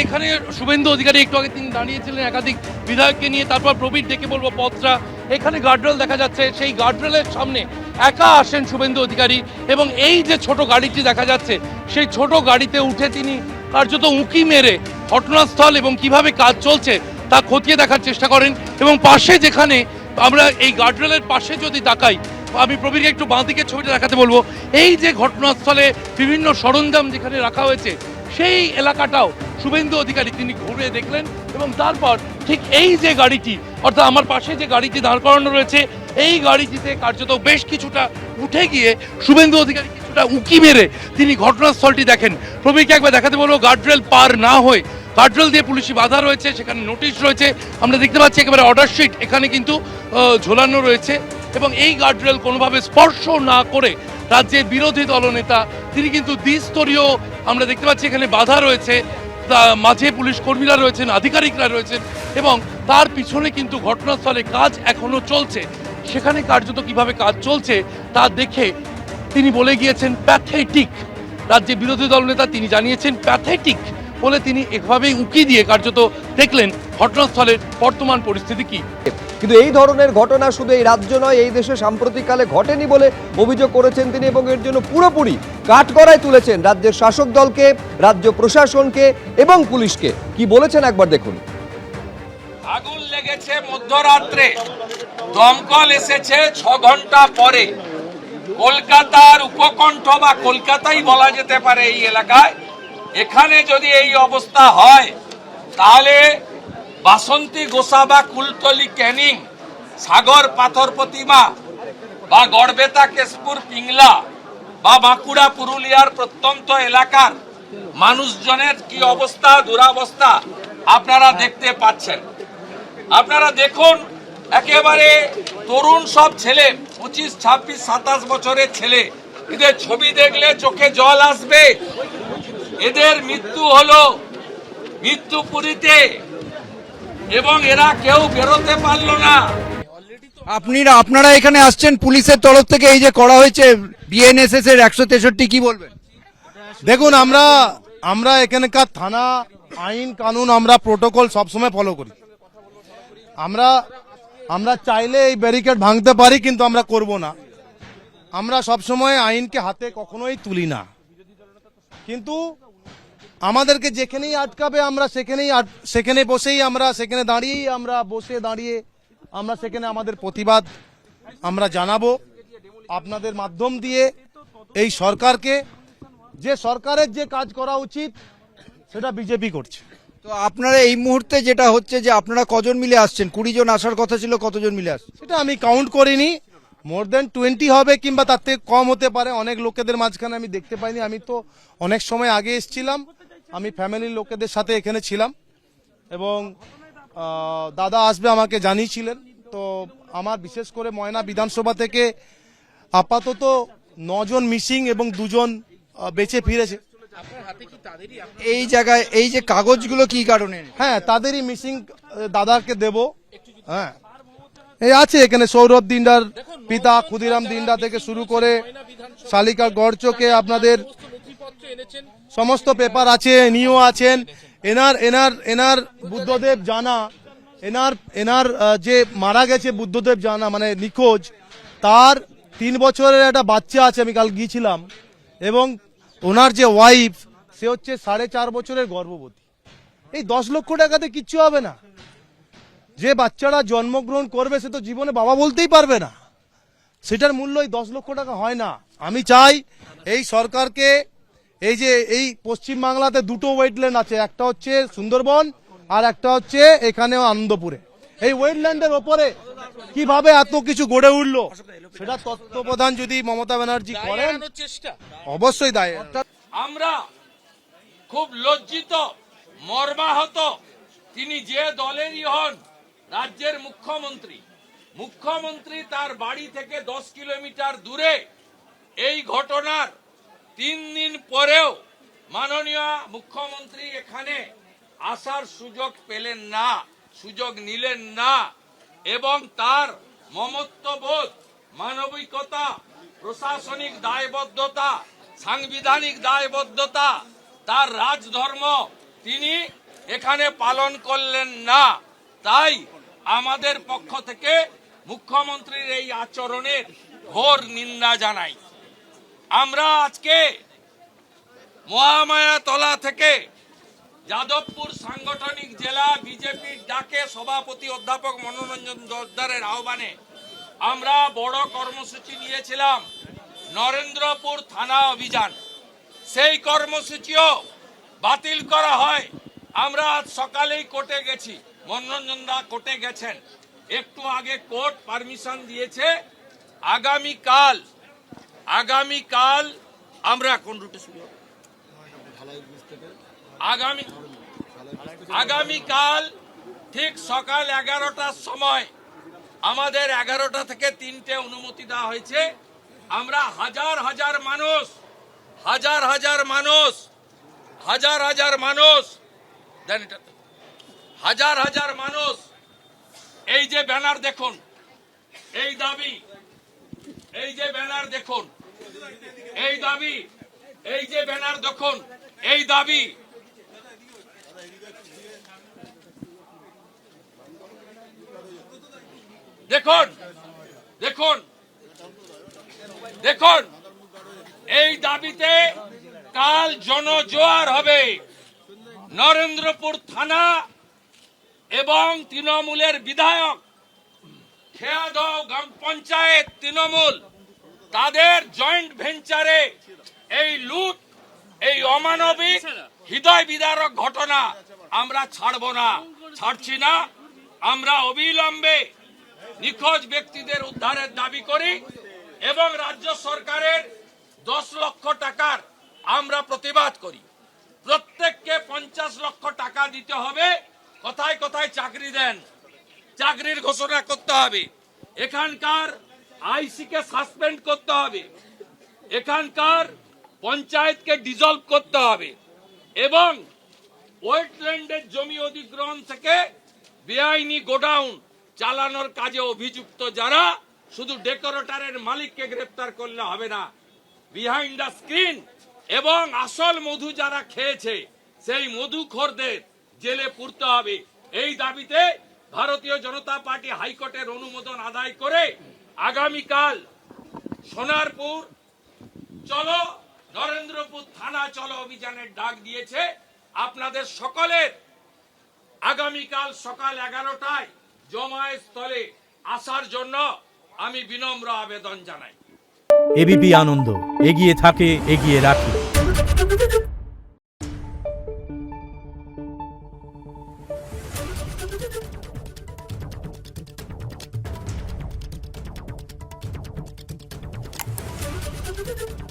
এখানে শুভেন্দু অধিকারী একটু আগে তিনি দাঁড়িয়েছিলেন একাধিক বিধায়ককে নিয়ে, তারপর প্রবীর ডেকে বলবো পথরা, এখানে গার্ডরেল দেখা যাচ্ছে, সেই গার্ডরেলের সামনে একা আসেন শুভেন্দু অধিকারী এবং এই যে ছোট গাড়িটি দেখা যাচ্ছে সেই ছোট গাড়িতে উঠে তিনি কার্যত উঁকি মেরে ঘটনাস্থল এবং কিভাবে কাজ চলছে তা খতিয়ে দেখার চেষ্টা করেন। এবং পাশে যেখানে আমরা এই গার্ডরেলের পাশে যদি তাকাই, আমি প্রবীরকে একটু বাঁ দিকের ছবিটা দেখাতে বলবো, এই যে ঘটনাস্থলে বিভিন্ন সরঞ্জাম যেখানে রাখা হয়েছে সেই এলাকাটাও শুভেন্দু অধিকারী তিনি ঘুরে দেখলেন এবং তারপর ঠিক এই যে গাড়িটি, অর্থাৎ আমার পাশে যে গাড়িটি দাঁড় করানো রয়েছে এই গাড়িটিতে কার্যত বেশ কিছুটা উঠে গিয়ে শুভেন্দু অধিকারী কিছুটা উঁকি মেরে তিনি ঘটনাস্থলটি দেখেন। প্রবীরকে একবার দেখাতে বলবো, গার্ডরেল পার না হয়ে, গার্ডরেল দিয়ে পুলিশি বাধা রয়েছে, সেখানে নোটিশ রয়েছে, আমরা দেখতে পাচ্ছি একেবারে অর্ডার শিট এখানে কিন্তু ঝোলানো রয়েছে এবং এই গার্ডরেল কোনোভাবে স্পর্শ না করে রাজ্যের বিরোধী দলনেতা তিনি কিন্তু দ্বিস্তরীয়, আমরা দেখতে পাচ্ছি এখানে বাধা রয়েছে, মাঝে পুলিশ কর্মীরা রয়েছেন, আধিকারিকরা রয়েছেন এবং তার পিছনে কিন্তু ঘটনাস্থলে কাজ এখনো চলছে। সেখানে কার্যত কিভাবে কাজ চলছে তা দেখে তিনি বলে গিয়েছেন প্যাথেটিক। রাজ্যের বিরোধী দলনেতা তিনি জানিয়েছেন প্যাথেটিক বলে তিনি এভাবেই উঁকি দিয়ে কার্যত দেখলেন ঘটনাস্থলের বর্তমান পরিস্থিতি কি। কিন্তু এই ধরনের ঘটনা শুধু এই রাজ্য নয়, এই দেশে সাম্প্রতিককালে ঘটেনি বলে অভিযোগ করেছেন তিনি এবং এর জন্য পুরোপুরি কাঠগড়ায় তুলেছেন রাজ্যের শাসক দলকে, রাজ্য প্রশাসনকে এবং পুলিশকে। কি বলেছেন একবার দেখুন। আগুন লেগেছে মধ্যরাত্রে, দমকল এসেছে 6 ঘন্টা পরে। কলকাতার উপকণ্ঠ বা কলকাতাই বলা যেতে পারে এই এলাকায়, এখানে যদি এই অবস্থা হয় তাহলে বাসন্তী গোসা বা কুলতলি ক্যানিং, সাগর পাথর প্রতিমা বা গড়বেতা কেশপুর পিংলা বা বাঁকুড়া পুরুলিয়ার প্রত্যন্ত এলাকার মানুষজনের কি অবস্থা, দুরাবস্থা আপনারা দেখতে পাচ্ছেন। আপনারা দেখুন, একেবারে তরুণ সব ছেলে, 25, 26, 27 বছরের ছেলে, এদের ছবি দেখলে চোখে জল আসবে। এদের মৃত্যু হলো মৃত্যুপুরীতে এবং এরা কেউ বেরোতে পারলো না। আপনারা এখানে আসছেন পুলিশের তরফ থেকে, এই যে করা হয়েছে বিএনএসএস এর 163, কি বলবেন? দেখুন, আমরা এখানকার থানা আইন কানুন, আমরা প্রোটোকল সবসময় ফলো করি। আমরা চাইলে এই ব্যারিকেড ভাঙতে পারি, কিন্তু আমরা করব না। আমরা সবসময় আইনকে হাতে কখনোই তুলি না, কিন্তু আমাদেরকে যেখানেই আটকাবে আমরা সেখানে বসেই, আমরা সেখানে দাঁড়িয়েই, আমরা বসে দাঁড়িয়ে আমরা সেখানে আমাদের প্রতিবাদ আমরা জানাবো আপনাদের মাধ্যম দিয়ে এই সরকারকে, যে সরকারের যে কাজ করা উচিত সেটা বিজেপি করছে। তো আপনারা এই মুহূর্তে যেটা হচ্ছে যে আপনারা কজন মিলে আসছেন? 20 জন আসার কথা ছিল, কতজন মিলে আসছেন সেটা আমি কাউন্ট করিনি, মোর দেন 20 হবে কিংবা তার থেকে কম হতে পারে। অনেক লোকেদের মাঝখানে আমি দেখতে পাইনি, আমি তো অনেক সময় আগে এসেছিলাম, আমি ফ্যামিলির লোকেদের সাথে এখানে ছিলাম এবং দাদা আসবে আমাকে জানিয়েছিলেন। তো আমার বিশেষ করে ময়না বিধানসভা থেকে আপাতত 9 জন মিসিং এবং 2 জন বেঁচে ফিরেছে। এই জায়গায় এই যে কাগজগুলো কি কারণে? হ্যাঁ, তাদেরই মিসিং দাদাকে দেব। হ্যাঁ, এই আছে এখানে সৌরভ দিন্ডার পিতা, ক্ষুদিরাম দিন্ডা থেকে শুরু করে শালিকা গড়চকে আপনাদের সমস্ত পেপার আছে, নিও আছেন। এনার বুদ্ধদেব জানা, এনার যে মারা গেছে বুদ্ধদেব জানা, মানে নিখোঁজ, তার 3 বছরের একটা বাচ্চা আছে, আমি কাল গিয়েছিলাম, এবং ওনার যে ওয়াইফ সে হচ্ছে 4.5 বছরের গর্ভবতী। এই 10 লক্ষ টাকাতে কিচ্ছু হবে না। যে বাচ্চারা জন্মগ্রহণ করবে সে তো জীবনে বাবা বলতেই পারবে না, সেটার মূল্য এই 10 লক্ষ টাকা হয় না। আমি চাই এই সরকারকে, এই যে এই পশ্চিম বাংলাতে 2টো ওয়েটল্যান্ড আছে, একটা হচ্ছে সুন্দরবন আর একটা হচ্ছে এখানে আনন্দপুরে। এই ওয়েটল্যান্ডের ওপরে কিভাবে এত কিছু গড়ে উঠলো সেটা তত্ত্বাবধান যদি মমতা ব্যানার্জি করেন, অবশ্যই দায়। আমরা খুব লজ্জিত, মর্মাহত। তিনি যে দলেরই হন, রাজ্যের মুখ্যমন্ত্রী তার বাড়ি থেকে 10 কিলোমিটার দূরে এই ঘটনার 3 দিন পরেও মাননীয় মুখ্যমন্ত্রী এখানে আসার সুযোগ পেলেন না, সুযোগ নিলেন না এবং তার মমত্ববোধ, মানবিকতা, প্রশাসনিক দায়বদ্ধতা, সাংবিধানিক দায়বদ্ধতা, তার রাজধর্ম তিনি এখানে পালন করলেন না। তাই আমাদের পক্ষ থেকে মুখ্যমন্ত্রীর এই আচরণের ঘোর নিন্দা জানাই। আমরা আজকে মহামায়াতলা থেকে যাদবপুর সাংগঠনিক জেলা বিজেপির ডাকে সভাপতি অধ্যাপক মনোরঞ্জন জোরদারের আহ্বানে আমরা বড় কর্মসূচি নিয়েছিলাম নরেন্দ্রপুর থানা অভিযান। সেই কর্মসূচিও বাতিল করা হয়। আমরা আজ সকালেই কোর্টে গেছি, মনোরঞ্জন দা কোর্টে গেছেন, একটু আগে কোর্ট পারমিশন দিয়েছে। আগামীকাল আমরা কোন রুটে শুরু হবে? আগামীকাল ঠিক সকাল 11টার সময় আমাদের 11টা থেকে 3টে অনুমতি দেওয়া হয়েছে। আমরা হাজার হাজার মানুষ এই যে ব্যানার দেখুন, এই দাবি, এই যে ব্যানার দেখুন, এই দাবি, এই যে ব্যানার দেখুন, এই দাবি, দেখুন দেখুন দেখুন এই দাবিতে কাল জনজোয়ার হবে। নরেন্দ্রপুর থানা এবং তৃণমূলের বিধায়ক, খেয়াদহ গ্রাম পঞ্চায়েত তৃণমূল, তাদের জয়েন্ট ভেঞ্চারে এই লুট, এই অমানবিক হৃদয় বিদারক ঘটনা আমরা ছাড়ব না, ছাড়ছি না। আমরা অবিলম্বে নিখোঁজ ব্যক্তিদের উদ্ধারের দাবি করি এবং রাজ্য সরকারের 10 লক্ষ টাকার আমরা প্রতিবাদ করি। প্রত্যেককে 50 লক্ষ টাকা দিতে হবে। কোথায় কোথায় চাকরি দেন, চাকরির ঘোষণা করতে হবে। এখানকার আইসি কে সাসপেন্ড করতে হবে। এখানকার পঞ্চায়েতকে ডিসলভ করতে হবে এবং ওয়েটল্যান্ডের জমি অধিগ্রহণ থেকে বেআইনি গোডাউন চালানোর কাজে অভিযুক্ত যারা, শুধু ডেকোরেটরের মালিককে গ্রেফতার করলে হবে না, বিহাইন্ড দ্য স্ক্রিন এবং আসল মধু যারা খেয়েছে সেই মধুখোরদের জেলে পুরতে হবে। এই দাবিতে ভারতীয় জনতা পার্টি হাইকোর্টের অনুমোদন আদায় করে আগামীকাল সোনারপুর চলো, নরেন্দ্রপুর থানা চলো অভিযানের ডাক দিয়েছে। আপনাদের সকলের আগামীকাল সকাল 11টায় জমায়েত স্থলে আসার জন্য আমি বিনম্র আবেদন জানাই। এবিপি আনন্দ, এগিয়ে থাকে, এগিয়ে রাখে। Thank you.